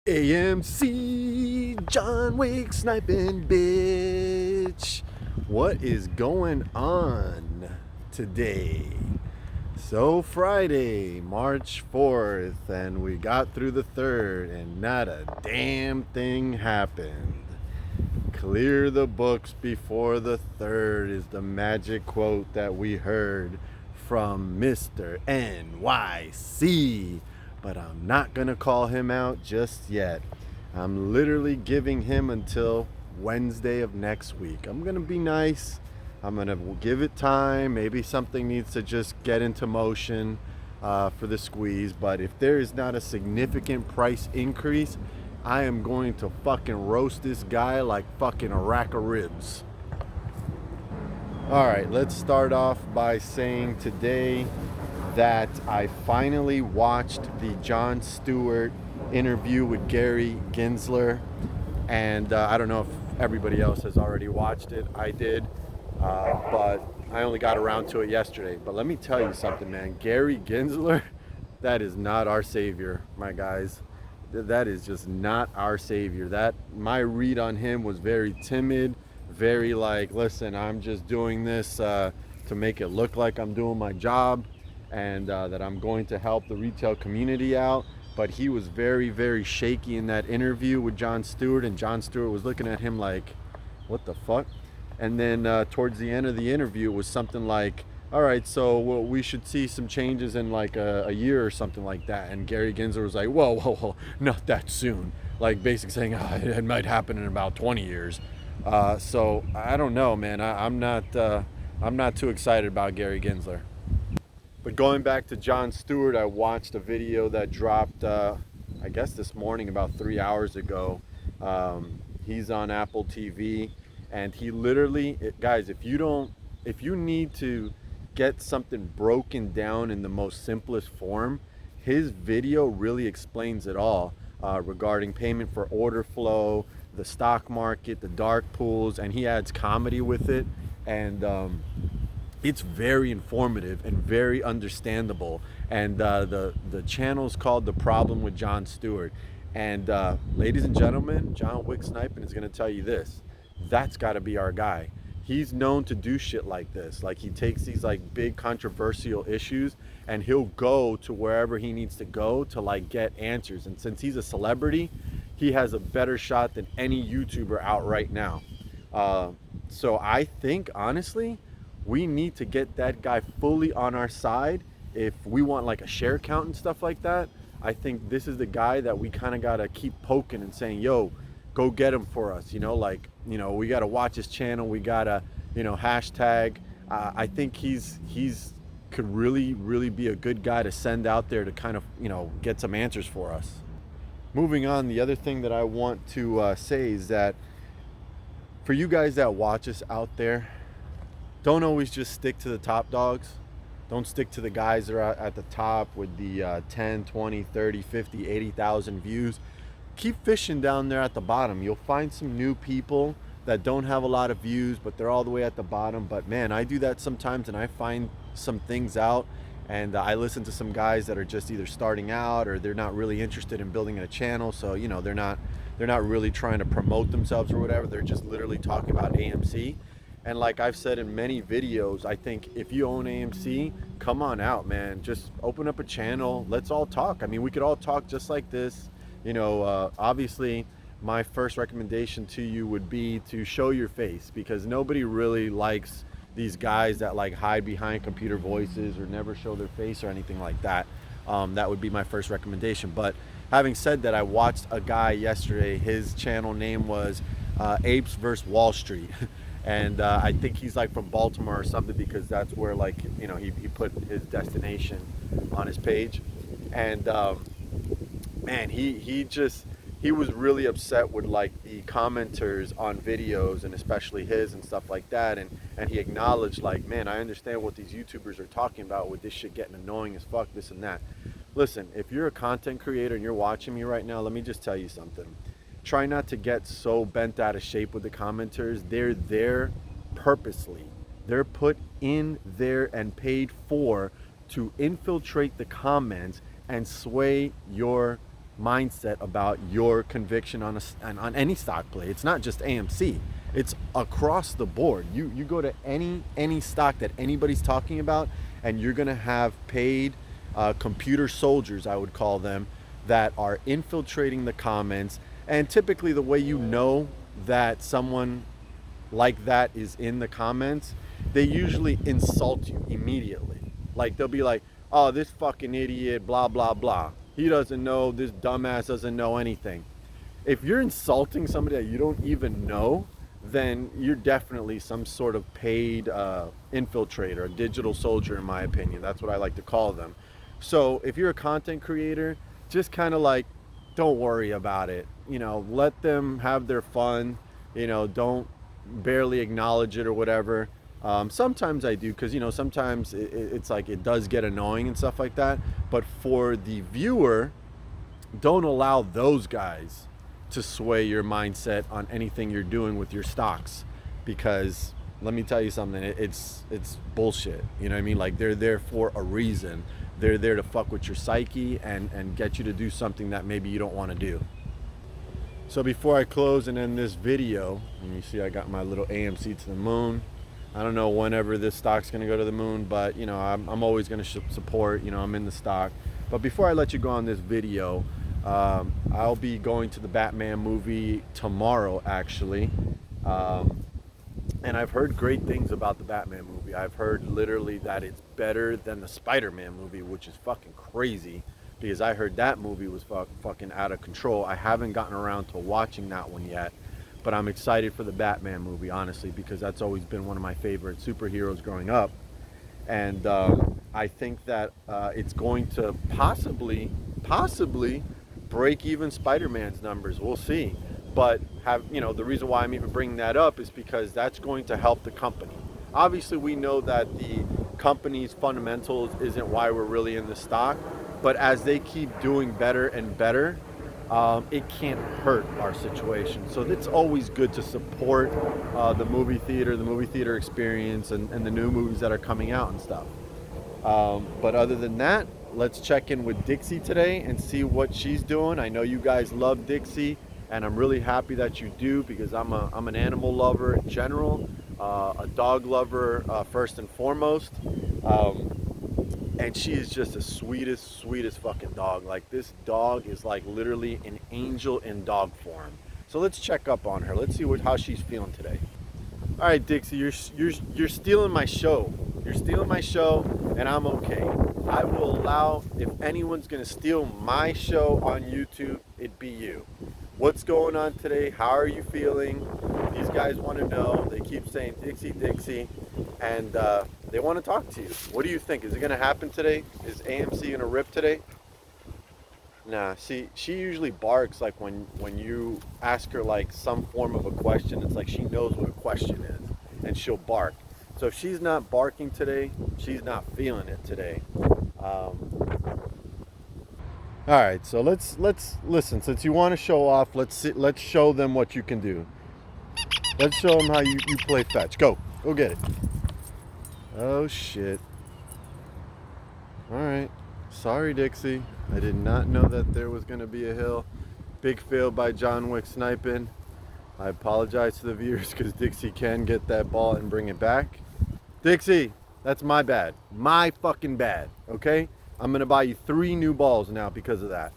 AMC Johnwicksnipin, bitch. What is going on today? So Friday, March 4th, and we got through the 3rd, and not a damn thing happened. Clear the books before the 3rd is the magic quote that we heard from Mr. NYC. But I'm not gonna call him out just yet. I'm literally giving him until Wednesday of next week. I'm gonna be nice. I'm gonna give it time. Maybe something needs to just get into motion for the squeeze. But if there is not a significant price increase, I am going to fucking roast this guy like fucking a rack of ribs. All right, let's start off by saying today that I finally watched the Jon Stewart interview with Gary Ginsler, and I don't know if everybody else has already watched it. I did, but I only got around to it yesterday. But let me tell you something, man. Gary Ginsler, that is not our savior, my guys. That is just not our savior. My read on him was very timid, very like, listen, I'm just doing this to make it look like I'm doing my job, and that I'm going to help the retail community out. But he was very, very shaky in that interview with Jon Stewart, and Jon Stewart was looking at him like, what the fuck? And then towards the end of the interview, it was something like, all right, so we should see some changes in like a year or something like that. And Gary Ginsler was like, whoa, not that soon. Like basically saying, it might happen in about 20 years. So I don't know, man. I'm not too excited about Gary Ginsler. But going back to Jon Stewart, I watched a video that dropped, I guess this morning, about 3 hours ago. He's on Apple TV, and he literally, guys, if you need to get something broken down in the most simplest form, his video really explains it all regarding payment for order flow, the stock market, the dark pools, and he adds comedy with it. And it's very informative and very understandable. And the channel's called The Problem with Jon Stewart. And ladies and gentlemen, Johnwicksnipin is going to tell you this. That's got to be our guy. He's known to do shit like this. Like, he takes these like big controversial issues and he'll go to wherever he needs to go to like get answers. And since he's a celebrity, he has a better shot than any YouTuber out right now. So I think, honestly, we need to get that guy fully on our side if we want like a share count and stuff like that. I think this is the guy that we kind of got to keep poking and saying, yo, go get him for us. You know, like, you know, we got to watch his channel. We got to, you know, hashtag. I think he's could really be a good guy to send out there to kind of, you know, get some answers for us. Moving on, the other thing that I want to say is that for you guys that watch us out there, don't always just stick to the top dogs. Don't stick to the guys that are at the top with the 10, 20, 30, 50, 80,000 views. Keep fishing down there at the bottom. You'll find some new people that don't have a lot of views, but they're all the way at the bottom. But man, I do that sometimes, and I find some things out, and I listen to some guys that are just either starting out or they're not really interested in building a channel. So, you know, they're not really trying to promote themselves or whatever. They're just literally talking about AMC. And like I've said in many videos, I think if you own AMC, come on out, man. Just open up a channel. Let's all talk. I mean, we could all talk just like this. You know, obviously, my first recommendation to you would be to show your face, because nobody really likes these guys that like hide behind computer voices or never show their face or anything like that. That would be my first recommendation. But having said that, I watched a guy yesterday. His channel name was Apes vs. Wall Street. And I think he's like from Baltimore or something, because that's where, like, you know, he put his destination on his page. And man, he was really upset with like the commenters on videos, and especially his and stuff like that. And he acknowledged, like, man, I understand what these YouTubers are talking about with this shit getting annoying as fuck, this and that. Listen, if you're a content creator and you're watching me right now, let me just tell you something. Try not to get so bent out of shape with the commenters. They're there purposely. They're put in there and paid for to infiltrate the comments and sway your mindset about your conviction on on any stock play. It's not just AMC. It's across the board. You go to any stock that anybody's talking about, and you're gonna have paid computer soldiers, I would call them, that are infiltrating the comments. And typically the way you know that someone like that is in the comments, they usually insult you immediately. Like they'll be like, oh, this fucking idiot, blah, blah, blah. He doesn't know, this dumbass doesn't know anything. If you're insulting somebody that you don't even know, then you're definitely some sort of paid infiltrator, a digital soldier, in my opinion. That's what I like to call them. So if you're a content creator, just kind of like, don't worry about it. You know, let them have their fun. You know, don't barely acknowledge it or whatever. Sometimes I do, because, you know, sometimes it's like it does get annoying and stuff like that. But for the viewer, don't allow those guys to sway your mindset on anything you're doing with your stocks, because let me tell you something, it's bullshit. You know what I mean? Like, they're there for a reason. They're there to fuck with your psyche and get you to do something that maybe you don't want to do. So before I close and end this video, and you see I got my little AMC to the moon. I don't know whenever this stock's going to go to the moon, but, you know, I'm always going to support, you know, I'm in the stock. But before I let you go on this video, I'll be going to the Batman movie tomorrow, actually. And I've heard great things about the Batman movie. I've heard literally that it's better than the Spider-Man movie, which is fucking crazy, because I heard that movie was fucking out of control. I haven't gotten around to watching that one yet. But I'm excited for the Batman movie, honestly, because that's always been one of my favorite superheroes growing up. And I think that it's going to possibly break even Spider-Man's numbers. We'll see. But you know, the reason why I'm even bringing that up is because that's going to help the company. Obviously, we know that the company's fundamentals isn't why we're really in the stock. But as they keep doing better and better, it can't hurt our situation. So it's always good to support the movie theater experience, and the new movies that are coming out and stuff. But other than that, let's check in with Dixie today and see what she's doing. I know you guys love Dixie, and I'm really happy that you do, because I'm an animal lover in general, a dog lover first and foremost. And she is just the sweetest fucking dog. Like, this dog is like literally an angel in dog form. So let's check up on her. Let's see how she's feeling today. All right, Dixie, you're stealing my show. You're stealing my show, and I'm okay. I will allow, if anyone's gonna steal my show on YouTube, it'd be you. What's going on today? How are you feeling? These guys want to know. They keep saying Dixie, Dixie, and they want to talk to you. What do you think? Is it going to happen today? Is AMC going to rip today? Nah, see, she usually barks like when you ask her like some form of a question. It's like she knows what a question is, and she'll bark. So if she's not barking today, she's not feeling it today. All right, so let's listen. Since you want to show off, let's show them what you can do. Let's show them how you play fetch. Go get it. Oh shit. All right, sorry Dixie. I did not know that there was gonna be a hill. Big fail by Johnwicksnipin. I apologize to the viewers, because Dixie can get that ball and bring it back. Dixie, that's my bad. My fucking bad. Okay. I'm going to buy you 3 new balls now because of that.